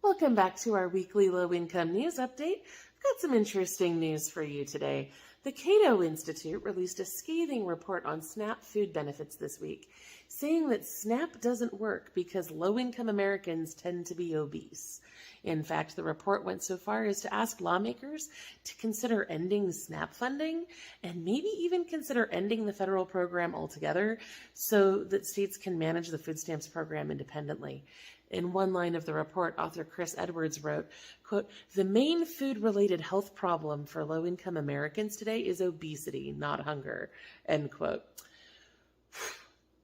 Welcome back to our weekly low-income news update. I've got some interesting news for you today. The Cato Institute released a scathing report on SNAP food benefits this week, saying that SNAP doesn't work because low-income Americans tend to be obese. In fact, the report went so far as to ask lawmakers to consider ending SNAP funding and maybe even consider ending the federal program altogether so that states can manage the food stamps program independently. In one line of the report, author Chris Edwards wrote, quote, "The main food-related health problem for low-income Americans today is obesity, not hunger," end quote.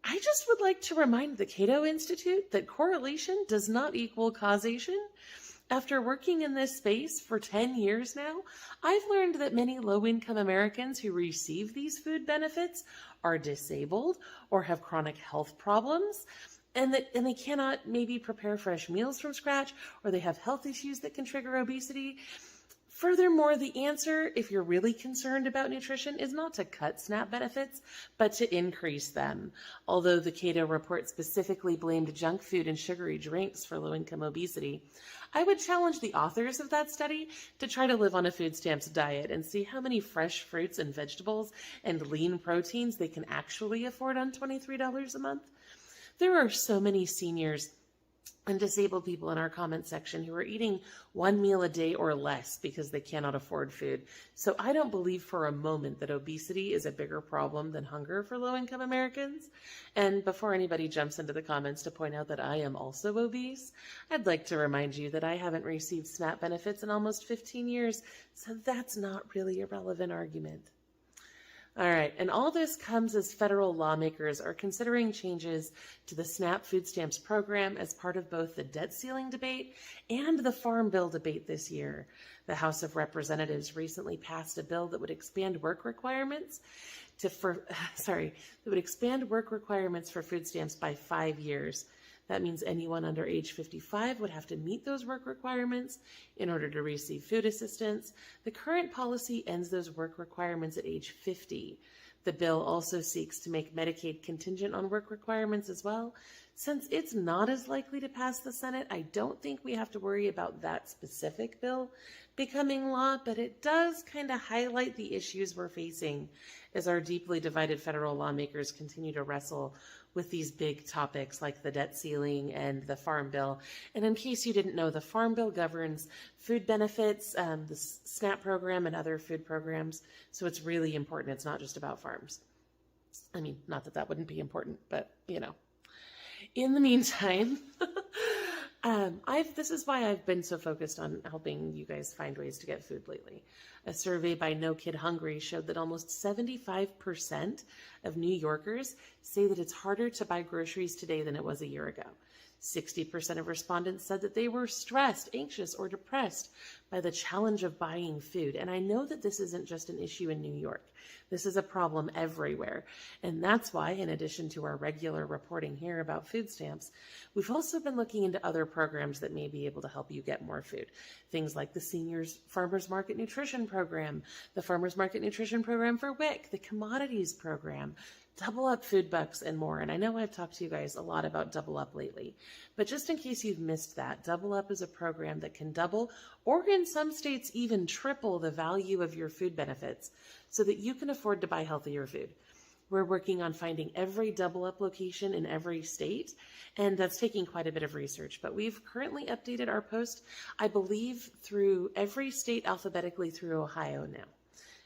I just would like to remind the Cato Institute that correlation does not equal causation. After working in this space for 10 years now, I've learned that many low-income Americans who receive these food benefits are disabled or have chronic health problems, and they cannot maybe prepare fresh meals from scratch, or they have health issues that can trigger obesity. Furthermore, the answer, if you're really concerned about nutrition, is not to cut SNAP benefits, but to increase them. Although the Cato report specifically blamed junk food and sugary drinks for low-income obesity, I would challenge the authors of that study to try to live on a food stamps diet and see how many fresh fruits and vegetables and lean proteins they can actually afford on $23 a month. There are so many seniors and disabled people in our comment section who are eating one meal a day or less because they cannot afford food. So I don't believe for a moment that obesity is a bigger problem than hunger for low-income Americans. And before anybody jumps into the comments to point out that I am also obese, I'd like to remind you that I haven't received SNAP benefits in almost 15 years, so that's not really a relevant argument. All right, and all this comes as federal lawmakers are considering changes to the SNAP food stamps program as part of both the debt ceiling debate and the Farm Bill debate this year. The House of Representatives recently passed a bill that would expand work requirements for food stamps by 5 years. That means anyone under age 55 would have to meet those work requirements in order to receive food assistance. The current policy ends those work requirements at age 50. The bill also seeks to make Medicaid contingent on work requirements as well. Since it's not as likely to pass the Senate, I don't think we have to worry about that specific bill becoming law, but it does kind of highlight the issues we're facing as our deeply divided federal lawmakers continue to wrestle with these big topics like the debt ceiling and the Farm Bill. And in case you didn't know, the Farm Bill governs food benefits, the SNAP program, and other food programs. So it's really important. It's not just about farms. I mean, not that that wouldn't be important, but you know. In the meantime, this is why I've been so focused on helping you guys find ways to get food lately. A survey by No Kid Hungry showed that almost 75% of New Yorkers say that it's harder to buy groceries today than it was a year ago. 60% of respondents said that they were stressed, anxious, or depressed by the challenge of buying food. And I know that this isn't just an issue in New York. This is a problem everywhere. And that's why, in addition to our regular reporting here about food stamps, we've also been looking into other programs that may be able to help you get more food. Things like the Seniors Farmers Market Nutrition Program, the Farmers Market Nutrition Program for WIC, the Commodities Program, Double Up Food Bucks, and more. And I know I've talked to you guys a lot about Double Up lately, but just in case you've missed that, Double Up is a program that can double, or in some states even triple, the value of your food benefits so that you can afford to buy healthier food. We're working on finding every Double Up location in every state, and that's taking quite a bit of research, but we've currently updated our post, I believe, through every state alphabetically through Ohio now,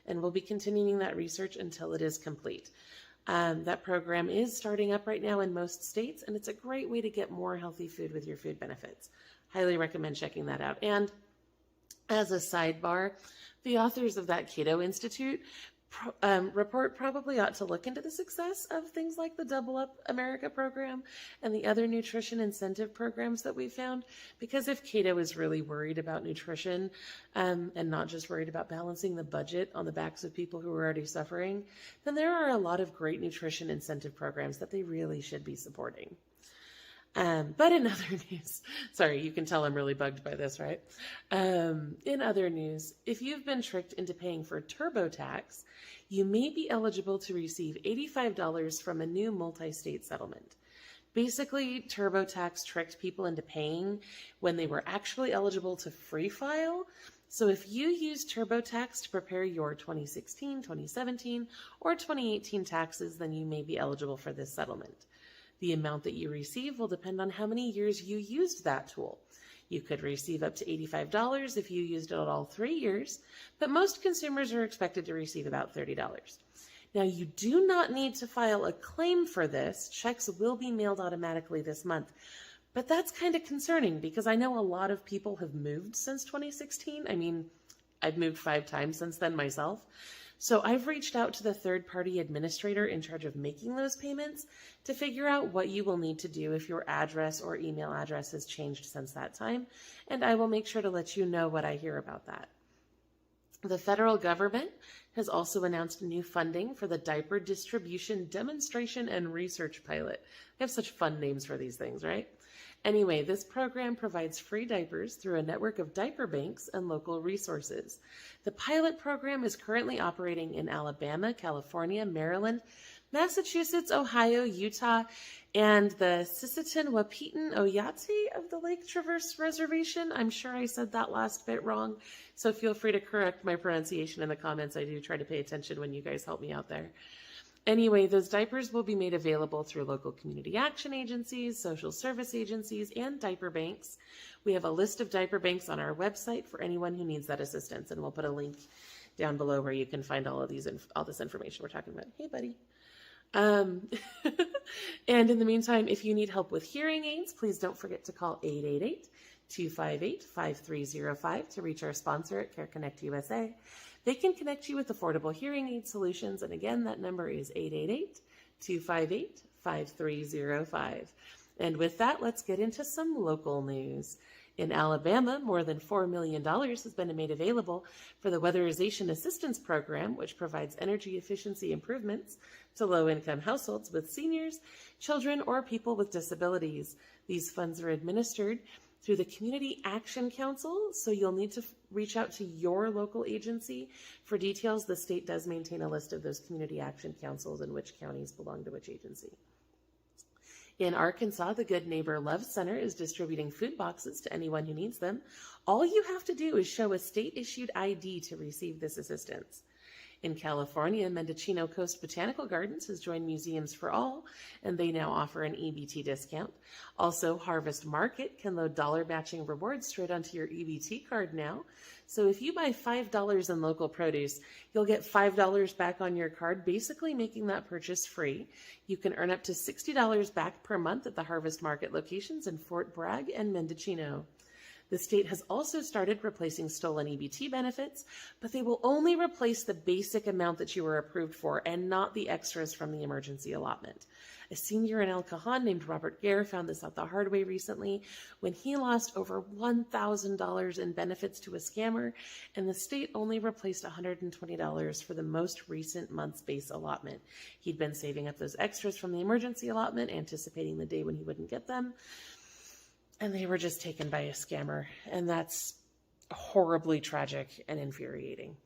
and we'll be continuing that research until it is complete. That program is starting up right now in most states, and it's a great way to get more healthy food with your food benefits. Highly recommend checking that out. And as a sidebar, the authors of that Cato Institute report probably ought to look into the success of things like the Double Up America program and the other nutrition incentive programs that we found, because if Cato is really worried about nutrition and not just worried about balancing the budget on the backs of people who are already suffering, then there are a lot of great nutrition incentive programs that they really should be supporting. But in other news, sorry, you can tell I'm really bugged by this, right? In other news, if you've been tricked into paying for TurboTax, you may be eligible to receive $85 from a new multi-state settlement. Basically, TurboTax tricked people into paying when they were actually eligible to free file. So if you use TurboTax to prepare your 2016, 2017, or 2018 taxes, then you may be eligible for this settlement. The amount that you receive will depend on how many years you used that tool. You could receive up to $85 if you used it all 3 years, but most consumers are expected to receive about $30. Now, you do not need to file a claim for this. Checks will be mailed automatically this month. But that's kind of concerning because I know a lot of people have moved since 2016. I mean, I've moved 5 times since then myself. So I've reached out to the third-party administrator in charge of making those payments to figure out what you will need to do if your address or email address has changed since that time, and I will make sure to let you know what I hear about that. The federal government has also announced new funding for the Diaper Distribution Demonstration and Research Pilot. They have such fun names for these things, right? Anyway, this program provides free diapers through a network of diaper banks and local resources. The pilot program is currently operating in Alabama, California, Maryland, Massachusetts, Ohio, Utah, and the Sisseton-Wahpeton Oyate of the Lake Traverse Reservation. I'm sure I said that last bit wrong, so feel free to correct my pronunciation in the comments. I do try to pay attention when you guys help me out there. Anyway, those diapers will be made available through local community action agencies, social service agencies, and diaper banks. We have a list of diaper banks on our website for anyone who needs that assistance, and we'll put a link down below where you can find all this information we're talking about. Hey, buddy. And in the meantime, if you need help with hearing aids, please don't forget to call 888-258-5305 to reach our sponsor at Care Connect USA. They can connect you with affordable hearing aid solutions. And again, that number is 888-258-5305. And with that, let's get into some local news. In Alabama, more than $4 million has been made available for the Weatherization Assistance Program, which provides energy efficiency improvements to low-income households with seniors, children, or people with disabilities. These funds are administered through the Community Action Council, so you'll need to reach out to your local agency for details. The state does maintain a list of those community action councils and which counties belong to which agency. In Arkansas, the Good Neighbor Love Center is distributing food boxes to anyone who needs them. All you have to do is show a state-issued ID to receive this assistance. In California, Mendocino Coast Botanical Gardens has joined Museums for All, and they now offer an EBT discount. Also, Harvest Market can load dollar matching rewards straight onto your EBT card now. So if you buy $5 in local produce, you'll get $5 back on your card, basically making that purchase free. You can earn up to $60 back per month at the Harvest Market locations in Fort Bragg and Mendocino. The state has also started replacing stolen EBT benefits, but they will only replace the basic amount that you were approved for and not the extras from the emergency allotment. A senior in El Cajon named Robert Gare found this out the hard way recently when he lost over $1,000 in benefits to a scammer, and the state only replaced $120 for the most recent month's base allotment. He'd been saving up those extras from the emergency allotment, anticipating the day when he wouldn't get them. And they were just taken by a scammer. And that's horribly tragic and infuriating.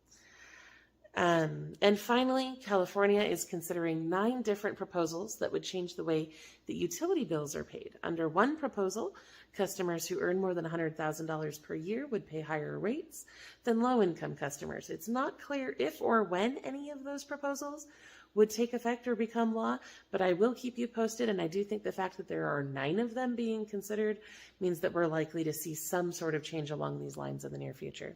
And finally, California is considering 9 different proposals that would change the way that utility bills are paid. Under one proposal, customers who earn more than $100,000 per year would pay higher rates than low-income customers. It's not clear if or when any of those proposals would take effect or become law, but I will keep you posted, and I do think the fact that there are 9 of them being considered means that we're likely to see some sort of change along these lines in the near future.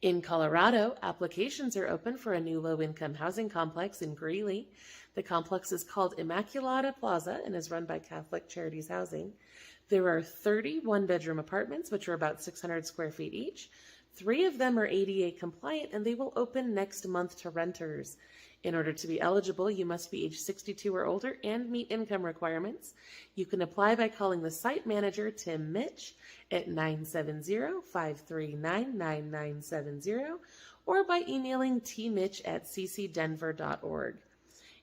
In Colorado, applications are open for a new low-income housing complex in Greeley. The complex is called Immaculata Plaza and is run by Catholic Charities Housing. There are 30 one-bedroom apartments, which are about 600 square feet each. 3 of them are ADA compliant, and they will open next month to renters. In order to be eligible, you must be age 62 or older and meet income requirements. You can apply by calling the site manager, Tim Mitch, at 970-539-9970 or by emailing tmitch@ccdenver.org.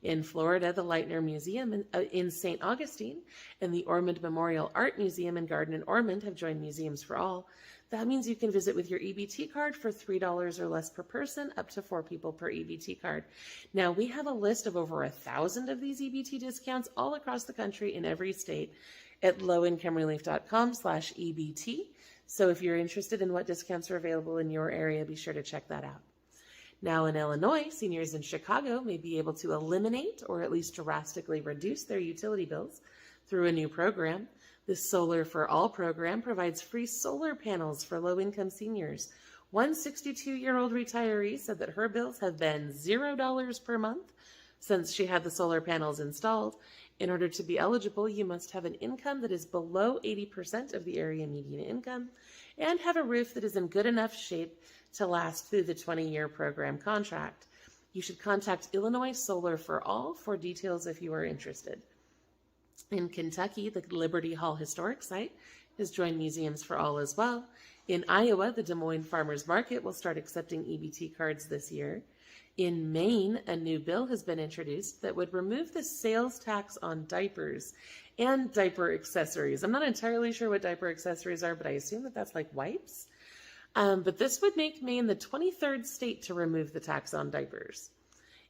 In Florida, the Leitner Museum in St. Augustine and the Ormond Memorial Art Museum and Garden in Ormond have joined Museums for All. That means you can visit with your EBT card for $3 or less per person, up to 4 people per EBT card. Now, we have a list of over 1,000 of these EBT discounts all across the country in every state at lowincomerelief.com/EBT. So if you're interested in what discounts are available in your area, be sure to check that out. Now in Illinois, seniors in Chicago may be able to eliminate or at least drastically reduce their utility bills through a new program. This Solar for All program provides free solar panels for low-income seniors. One 62-year-old retiree said that her bills have been $0 per month since she had the solar panels installed. In order to be eligible, you must have an income that is below 80% of the area median income and have a roof that is in good enough shape to last through the 20-year program contract. You should contact Illinois Solar for All for details if you are interested. In Kentucky, the Liberty Hall Historic Site has joined Museums for All as well. In Iowa, the Des Moines Farmers Market will start accepting EBT cards this year. In Maine, a new bill has been introduced that would remove the sales tax on diapers and diaper accessories. I'm not entirely sure what diaper accessories are, but I assume that that's like wipes. But this would make Maine the 23rd state to remove the tax on diapers.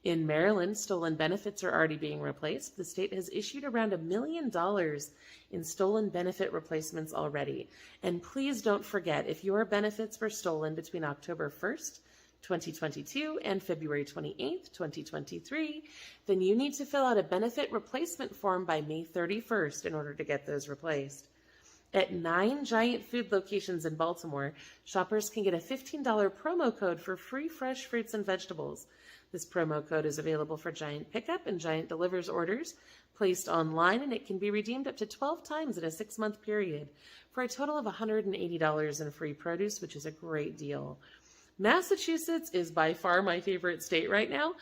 In Maryland, stolen benefits are already being replaced. The state has issued around $1 million in stolen benefit replacements already. And please don't forget, if your benefits were stolen between October 1st, 2022 and February 28th, 2023, then you need to fill out a benefit replacement form by May 31st in order to get those replaced. At 9 Giant Food locations in Baltimore, shoppers can get a $15 promo code for free fresh fruits and vegetables. This promo code is available for Giant Pickup and Giant Delivers orders placed online, and it can be redeemed up to 12 times in a 6-month period for a total of $180 in free produce, which is a great deal. Massachusetts is by far my favorite state right now.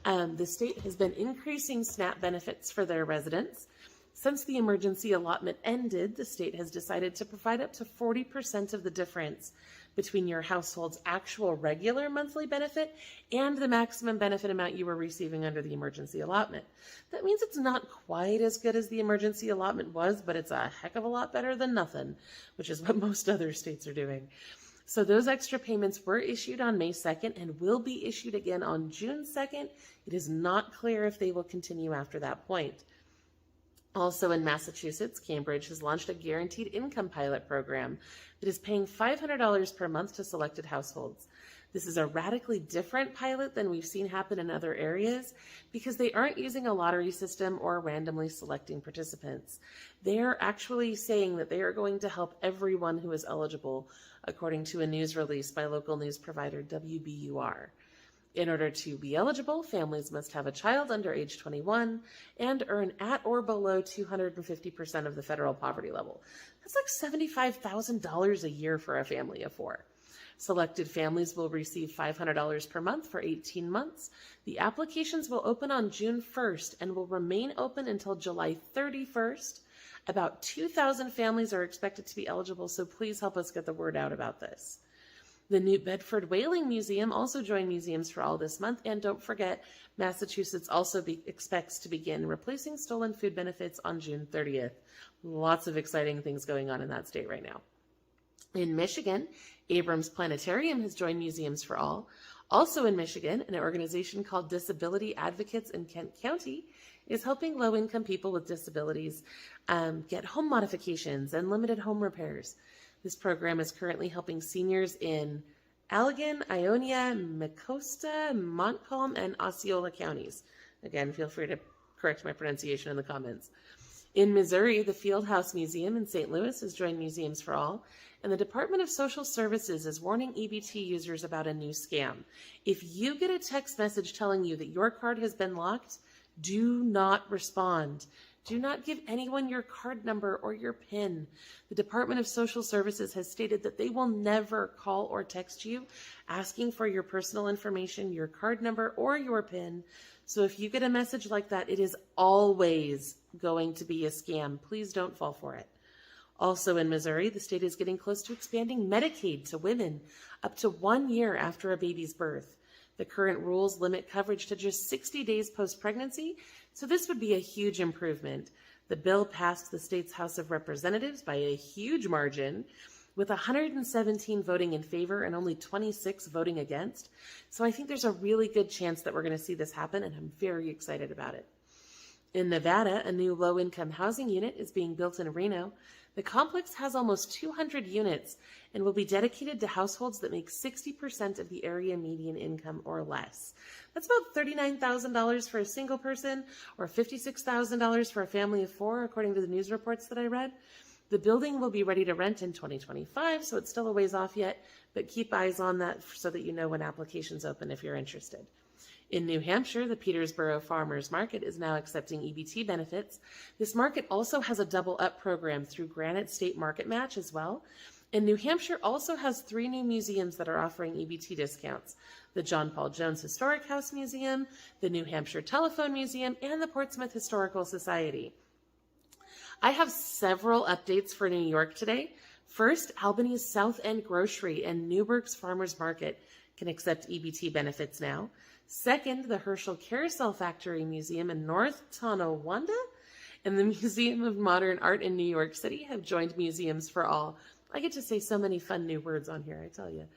The state has been increasing SNAP benefits for their residents. Since the emergency allotment ended, the state has decided to provide up to 40% of the difference between your household's actual regular monthly benefit and the maximum benefit amount you were receiving under the emergency allotment. That means it's not quite as good as the emergency allotment was, but it's a heck of a lot better than nothing, which is what most other states are doing. So those extra payments were issued on May 2nd and will be issued again on June 2nd. It is not clear if they will continue after that point. Also in Massachusetts, Cambridge has launched a guaranteed income pilot program that is paying $500 per month to selected households. This is a radically different pilot than we've seen happen in other areas because they aren't using a lottery system or randomly selecting participants. They're actually saying that they are going to help everyone who is eligible, according to a news release by local news provider WBUR. In order to be eligible, families must have a child under age 21 and earn at or below 250% of the federal poverty level. That's like $75,000 a year for a family of 4. Selected families will receive $500 per month for 18 months. The applications will open on June 1st and will remain open until July 31st. About 2,000 families are expected to be eligible, so please help us get the word out about this. The New Bedford Whaling Museum also joined Museums for All this month, and don't forget, Massachusetts also expects to begin replacing stolen food benefits on June 30th. Lots of exciting things going on in that state right now. In Michigan, Abrams Planetarium has joined Museums for All. Also in Michigan, an organization called Disability Advocates in Kent County is helping low-income people with disabilities get home modifications and limited home repairs. This program is currently helping seniors in Allegan, Ionia, Mecosta, Montcalm, and Osceola counties. Again, feel free to correct my pronunciation in the comments. In Missouri, the Fieldhouse Museum in St. Louis has joined Museums for All, and the Department of Social Services is warning EBT users about a new scam. If you get a text message telling you that your card has been locked, do not respond. Do not give anyone your card number or your PIN. The Department of Social Services has stated that they will never call or text you asking for your personal information, your card number, or your PIN. So if you get a message like that, it is always going to be a scam. Please don't fall for it. Also in Missouri, the state is getting close to expanding Medicaid to women up to 1 year after a baby's birth. The current rules limit coverage to just 60 days post-pregnancy, so this would be a huge improvement. The bill passed the state's House of Representatives by a huge margin, with 117 voting in favor and only 26 voting against. So I think there's a really good chance that we're going to see this happen, and I'm very excited about it. In Nevada, a new low-income housing unit is being built in Reno. The complex has almost 200 units and will be dedicated to households that make 60% of the area median income or less. That's about $39,000 for a single person or $56,000 for a family of four, according to the news reports that I read. The building will be ready to rent in 2025, so it's still a ways off yet, but keep eyes on that so that you know when applications open if you're interested. In New Hampshire, the Petersboro Farmers Market is now accepting EBT benefits. This market also has a double up program through Granite State Market Match as well. And New Hampshire also has 3 new museums that are offering EBT discounts: the John Paul Jones Historic House Museum, the New Hampshire Telephone Museum, and the Portsmouth Historical Society. I have several updates for New York today. First, Albany's South End Grocery and Newburgh's Farmers Market can accept EBT benefits now. Second, the Herschel Carousel Factory Museum in North Tonawanda and the Museum of Modern Art in New York City have joined Museums for All. I get to say so many fun new words on here, I tell you.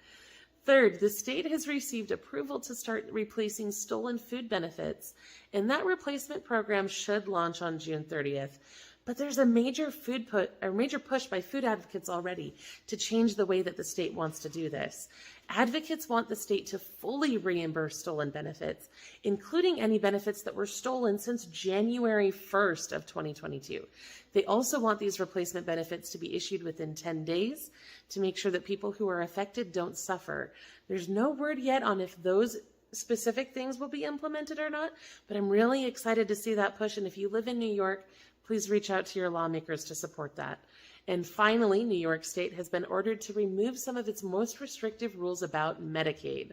Third, the state has received approval to start replacing stolen food benefits, and that replacement program should launch on June 30th. But there's a major push by food advocates already to change the way that the state wants to do this. Advocates want the state to fully reimburse stolen benefits, including any benefits that were stolen since January 1st of 2022. They also want these replacement benefits to be issued within 10 days to make sure that people who are affected don't suffer. There's no word yet on if those specific things will be implemented or not, but I'm really excited to see that push. And if you live in New York, please reach out to your lawmakers to support that. And finally, New York State has been ordered to remove some of its most restrictive rules about Medicaid.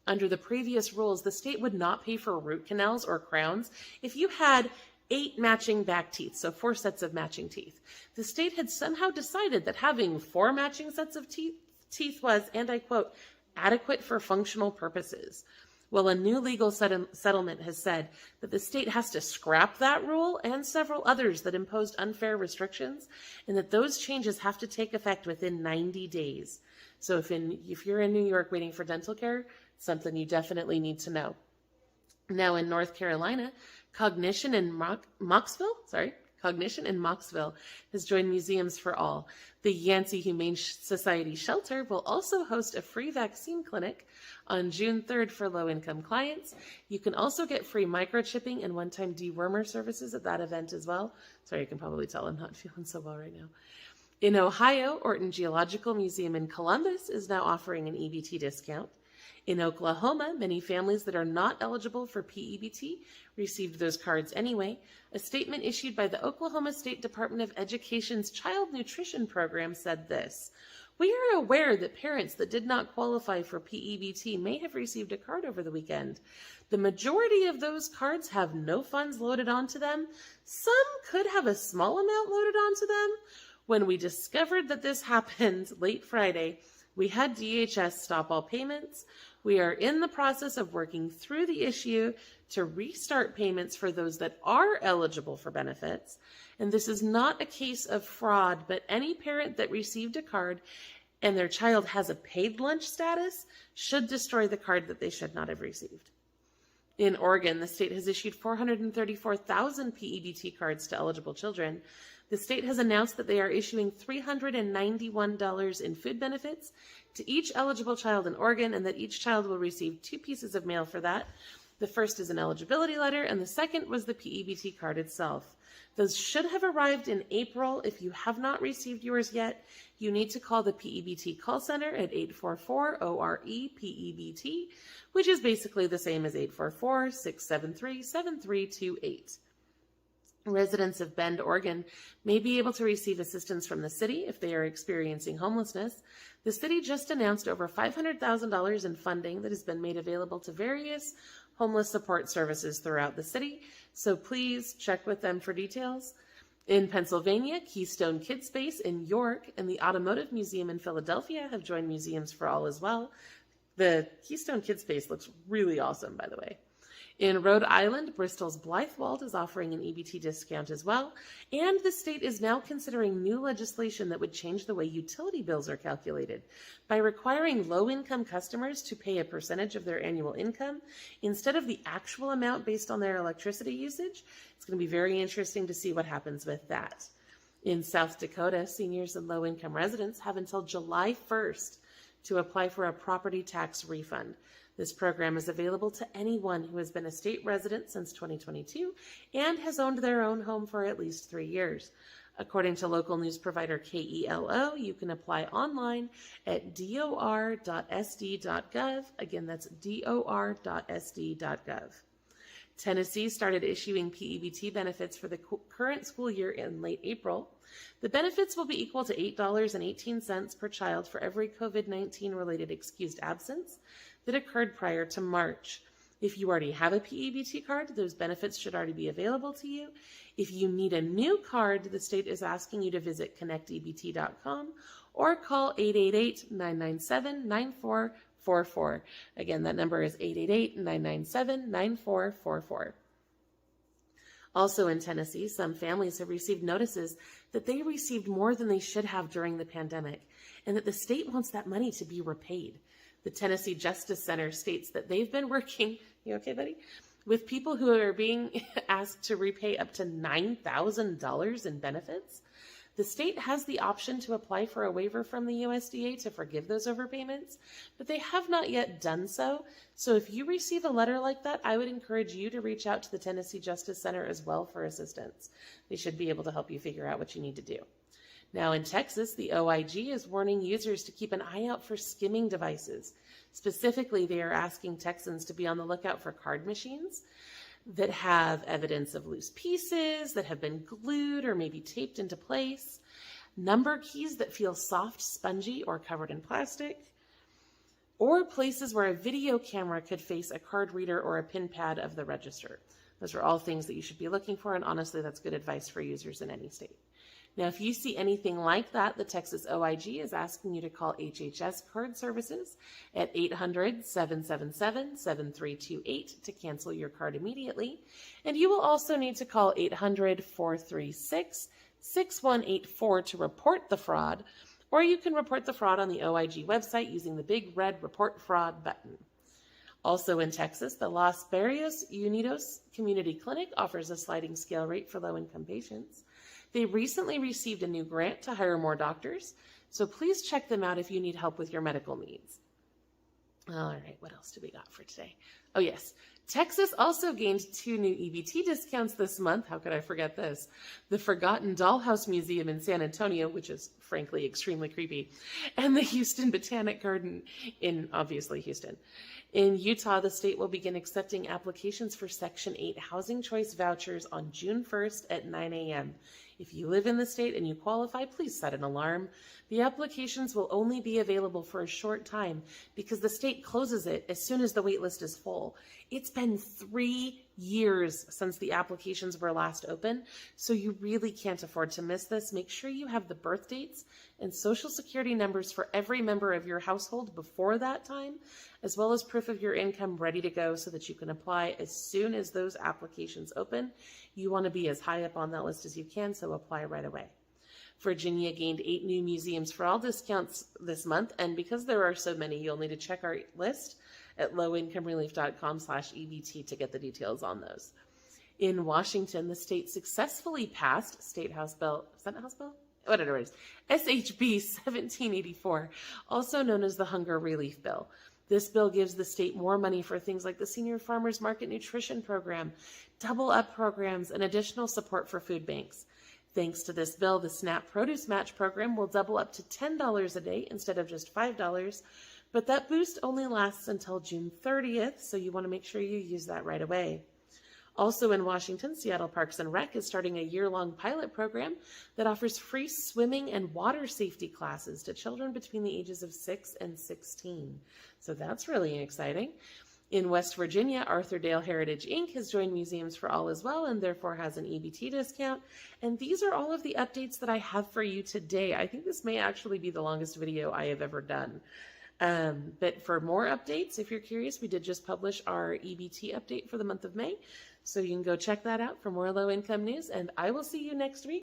Under the previous rules, the state would not pay for root canals or crowns if you had 8 matching back teeth, so 4 sets of matching teeth. The state had somehow decided that having 4 matching sets of teeth was, and I quote, adequate for functional purposes. Well, a new legal settlement has said that the state has to scrap that rule and several others that imposed unfair restrictions, and that those changes have to take effect within 90 days. So if you're in New York waiting for dental care, it's something you definitely need to know. Now in North Carolina, Cognition in Mocksville has joined Museums for All. The Yancey Humane Society shelter will also host a free vaccine clinic on June 3rd for low-income clients. You can also get free microchipping and one-time dewormer services at that event as well. Sorry, you can probably tell I'm not feeling so well right now. In Ohio, Orton Geological Museum in Columbus is now offering an EBT discount. In Oklahoma, many families that are not eligible for PEBT received those cards anyway. A statement issued by the Oklahoma State Department of Education's Child Nutrition Program said this: "We are aware that parents that did not qualify for PEBT may have received a card over the weekend. The majority of those cards have no funds loaded onto them. Some could have a small amount loaded onto them. When we discovered that this happened late Friday, we had DHS stop all payments. We are in the process of working through the issue to restart payments for those that are eligible for benefits. And this is not a case of fraud, but any parent that received a card and their child has a paid lunch status should destroy the card that they should not have received." In Oregon, the state has issued 434,000 PEBT cards to eligible children. The state has announced that they are issuing $391 in food benefits to each eligible child in Oregon, and that each child will receive 2 pieces of mail for that. The first is an eligibility letter, and the second was the PEBT card itself. Those should have arrived in April. If you have not received yours yet, you need to call the PEBT call center at 844-ORE-PEBT, which is basically the same as 844-673-7328. Residents of Bend, Oregon may be able to receive assistance from the city if they are experiencing homelessness. The city just announced over $500,000 in funding that has been made available to various homeless support services throughout the city, so please check with them for details. In Pennsylvania, Keystone Kid Space in York and the Automotive Museum in Philadelphia have joined Museums for All as well. The Keystone Kids Space looks really awesome, by the way. In Rhode Island, Bristol's Blythewald is offering an EBT discount as well, and the state is now considering new legislation that would change the way utility bills are calculated by requiring low-income customers to pay a percentage of their annual income instead of the actual amount based on their electricity usage. It's going to be very interesting to see what happens with that. In South Dakota, seniors and low-income residents have until July 1st to apply for a property tax refund. This program is available to anyone who has been a state resident since 2022 and has owned their own home for at least 3 years. According to local news provider KELO, you can apply online at dor.sd.gov. Again, that's dor.sd.gov. Tennessee started issuing PEBT benefits for the current school year in late April. The benefits will be equal to $8.18 per child for every COVID-19 related excused absence that occurred prior to March. If you already have a PEBT card, those benefits should already be available to you. If you need a new card, the state is asking you to visit connectebt.com or call 888-997-9444. Again, that number is 888-997-9444. Also in Tennessee, some families have received notices that they received more than they should have during the pandemic, and that the state wants that money to be repaid. The Tennessee Justice Center states that they've been working, you okay, buddy? With people who are being asked to repay up to $9,000 in benefits. The state has the option to apply for a waiver from the USDA to forgive those overpayments, but they have not yet done so. So if you receive a letter like that, I would encourage you to reach out to the Tennessee Justice Center as well for assistance. They should be able to help you figure out what you need to do. Now in Texas, the OIG is warning users to keep an eye out for skimming devices. Specifically, they are asking Texans to be on the lookout for card machines that have evidence of loose pieces, that have been glued or maybe taped into place, number keys that feel soft, spongy, or covered in plastic, or places where a video camera could face a card reader or a pin pad of the register. Those are all things that you should be looking for, and honestly, that's good advice for users in any state. Now, if you see anything like that, the Texas OIG is asking you to call HHS Card Services at 800-777-7328 to cancel your card immediately. And you will also need to call 800-436-6184 to report the fraud, or you can report the fraud on the OIG website using the big red Report Fraud button. Also in Texas, the Los Barrios Unidos Community Clinic offers a sliding scale rate for low-income patients. They recently received a new grant to hire more doctors, so please check them out if you need help with your medical needs. All right, what else do we got for today? Oh yes, Texas also gained 2 new EBT discounts this month. How could I forget this? The Forgotten Dollhouse Museum in San Antonio, which is frankly extremely creepy, and the Houston Botanic Garden in, obviously, Houston. In Utah, the state will begin accepting applications for Section 8 Housing Choice vouchers on June 1st at 9 a.m. If you live in the state and you qualify, please set an alarm. The applications will only be available for a short time because the state closes it as soon as the wait list is full. It's been 3 years since the applications were last open, so you really can't afford to miss this. Make sure you have the birth dates and social security numbers for every member of your household before that time, as well as proof of your income ready to go so that you can apply as soon as those applications open. You want to be as high up on that list as you can, so apply right away. Virginia gained 8 new Museums for All discounts this month, and because there are so many, you'll need to check our list at lowincomerelief.com/EBT to get the details on those. In Washington, the state successfully passed State House Bill, Senate House Bill? Whatever it is, SHB 1784, also known as the Hunger Relief Bill. This bill gives the state more money for things like the Senior Farmers Market Nutrition Program, Double Up programs, and additional support for food banks. Thanks to this bill, the SNAP Produce Match program will double up to $10 a day instead of just $5, but that boost only lasts until June 30th, so you want to make sure you use that right away. Also in Washington, Seattle Parks and Rec is starting a year-long pilot program that offers free swimming and water safety classes to children between the ages of 6 and 16. So that's really exciting. In West Virginia, Arthur Dale Heritage Inc. has joined Museums for All as well, and therefore has an EBT discount. And these are all of the updates that I have for you today. I think this may actually be the longest video I have ever done. But for more updates, if you're curious, we did just publish our EBT update for the month of May. So you can go check that out for more low-income news, and I will see you next week.